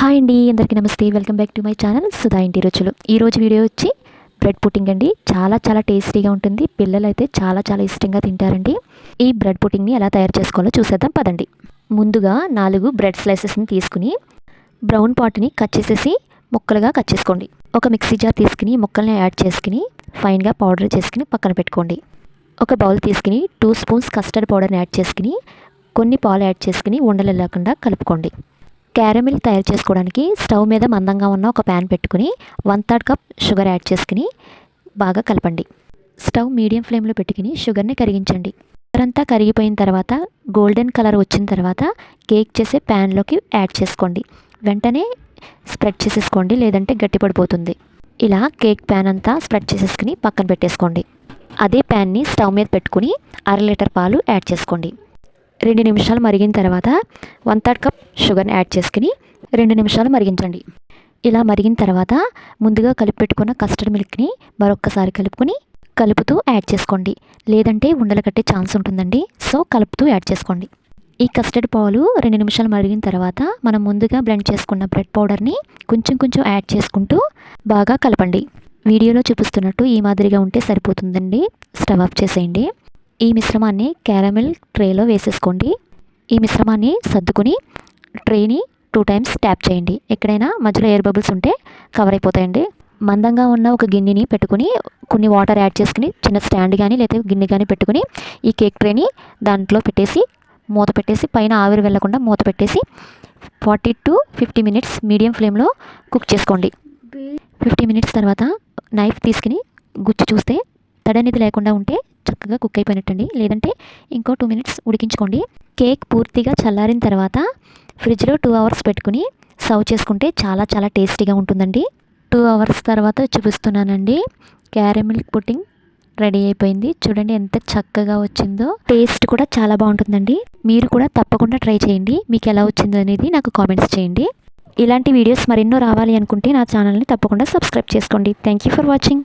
Hi అండి, అందరికీ నమస్తే. Welcome back to my channel Sudha ఇంటి రుచులు. ఈరోజు వీడియో వచ్చి బ్రెడ్ పుడ్డింగ్ అండి. చాలా టేస్టీగా ఉంటుంది. పిల్లలు అయితే చాలా ఇష్టంగా తింటారండి. ఈ బ్రెడ్ పుడ్డింగ్ని ఎలా తయారు చేసుకోవాలో చూసేద్దాం పదండి. ముందుగా 4 బ్రెడ్ స్లైసెస్ని తీసుకుని బ్రౌన్ పాట్ని కట్ చేసేసి ముక్కలుగా కట్ చేసుకోండి. ఒక మిక్సీ జార్ తీసుకుని ముక్కల్ని యాడ్ చేసుకుని ఫైన్గా పౌడర్ చేసుకుని పక్కన పెట్టుకోండి. ఒక బౌల్ తీసుకుని 2 స్పూన్స్ కస్టర్డ్ పౌడర్ని యాడ్ చేసుకుని కొన్ని పాలు యాడ్ చేసుకుని ఉండలు లేకుండా కలుపుకోండి. క్యారమిల్ తయారు చేసుకోవడానికి స్టవ్ మీద మందంగా ఉన్న ఒక ప్యాన్ పెట్టుకుని 1/3 కప్ షుగర్ యాడ్ చేసుకుని బాగా కలపండి. స్టవ్ మీడియం ఫ్లేమ్లో పెట్టుకుని షుగర్ని కరిగించండి. షుగర్ అంతా కరిగిపోయిన తర్వాత గోల్డెన్ కలర్ వచ్చిన తర్వాత కేక్ చేసే ప్యాన్లోకి యాడ్ చేసుకోండి. వెంటనే స్ప్రెడ్ చేసేసుకోండి, లేదంటే గట్టిపడిపోతుంది. ఇలా కేక్ ప్యాన్ అంతా స్ప్రెడ్ చేసేసుకుని పక్కన పెట్టేసుకోండి. అదే ప్యాన్ని స్టవ్ మీద పెట్టుకుని 1/2 లీటర్ పాలు యాడ్ చేసుకోండి. 2 నిమిషాలు మరిగిన తర్వాత 1/3 కప్ షుగర్ని యాడ్ చేసుకుని 2 నిమిషాలు మరిగించండి. ఇలా మరిగిన తర్వాత ముందుగా కలిపి పెట్టుకున్న కస్టర్డ్ మిల్క్ని మరొక్కసారి కలుపుతూ యాడ్ చేసుకోండి, లేదంటే ఉండలు కట్టే ఛాన్స్ ఉంటుందండి. సో కలుపుతూ యాడ్ చేసుకోండి. ఈ కస్టర్డ్ పాలు 2 నిమిషాలు మరిగిన తర్వాత మనం ముందుగా బ్లెండ్ చేసుకున్న బ్రెడ్ పౌడర్ని కొంచెం యాడ్ చేసుకుంటూ బాగా కలపండి. వీడియోలో చూపిస్తున్నట్టు ఈ మాదిరిగా ఉంటే సరిపోతుందండి. స్టవ్ ఆఫ్ చేసేయండి. ఈ మిశ్రమాన్ని క్యారమెల్ ట్రేలో వేసేసుకోండి. ఈ మిశ్రమాన్ని సర్దుకుని ట్రేని 2 టైమ్స్ ట్యాప్ చేయండి. ఎక్కడైనా మధ్యలో ఎయిర్ బబుల్స్ ఉంటే కవర్ అయిపోతాయండి. మందంగా ఉన్న ఒక గిన్నెని పెట్టుకుని కొన్ని వాటర్ యాడ్ చేసుకుని చిన్న స్టాండ్ కానీ లేదా గిన్నె కానీ పెట్టుకుని ఈ కేక్ ట్రేని దాంట్లో పెట్టేసి మూత పెట్టేసి పైన ఆవిరి వెళ్లకుండా మూత పెట్టేసి 40 to 50 మినిట్స్ మీడియం ఫ్లేమ్లో కుక్ చేసుకోండి. 50 మినిట్స్ తర్వాత నైఫ్ తీసుకుని గుచ్చి చూస్తే తడనేది లేకుండా ఉంటే చక్కగా కుక్ అయిపోయినట్టండి. లేదంటే ఇంకో 2 మినిట్స్ ఉడికించుకోండి. కేక్ పూర్తిగా చల్లారిన తర్వాత ఫ్రిడ్జ్లో 2 అవర్స్ పెట్టుకుని సర్వ్ చేసుకుంటే చాలా టేస్టీగా ఉంటుందండి. 2 అవర్స్ తర్వాత చూపిస్తున్నానండి. క్యారమిల్ పుడ్డింగ్ రెడీ అయిపోయింది. చూడండి ఎంత చక్కగా వచ్చిందో. టేస్ట్ కూడా చాలా బాగుంటుందండి. మీరు కూడా తప్పకుండా ట్రై చేయండి. మీకు ఎలా వచ్చిందో అనేది నాకు కామెంట్స్ చేయండి. ఇలాంటి వీడియోస్ మరెన్నో రావాలి అనుకుంటే నా ఛానల్ని తప్పకుండా సబ్స్క్రైబ్ చేసుకోండి. Thank you for watching.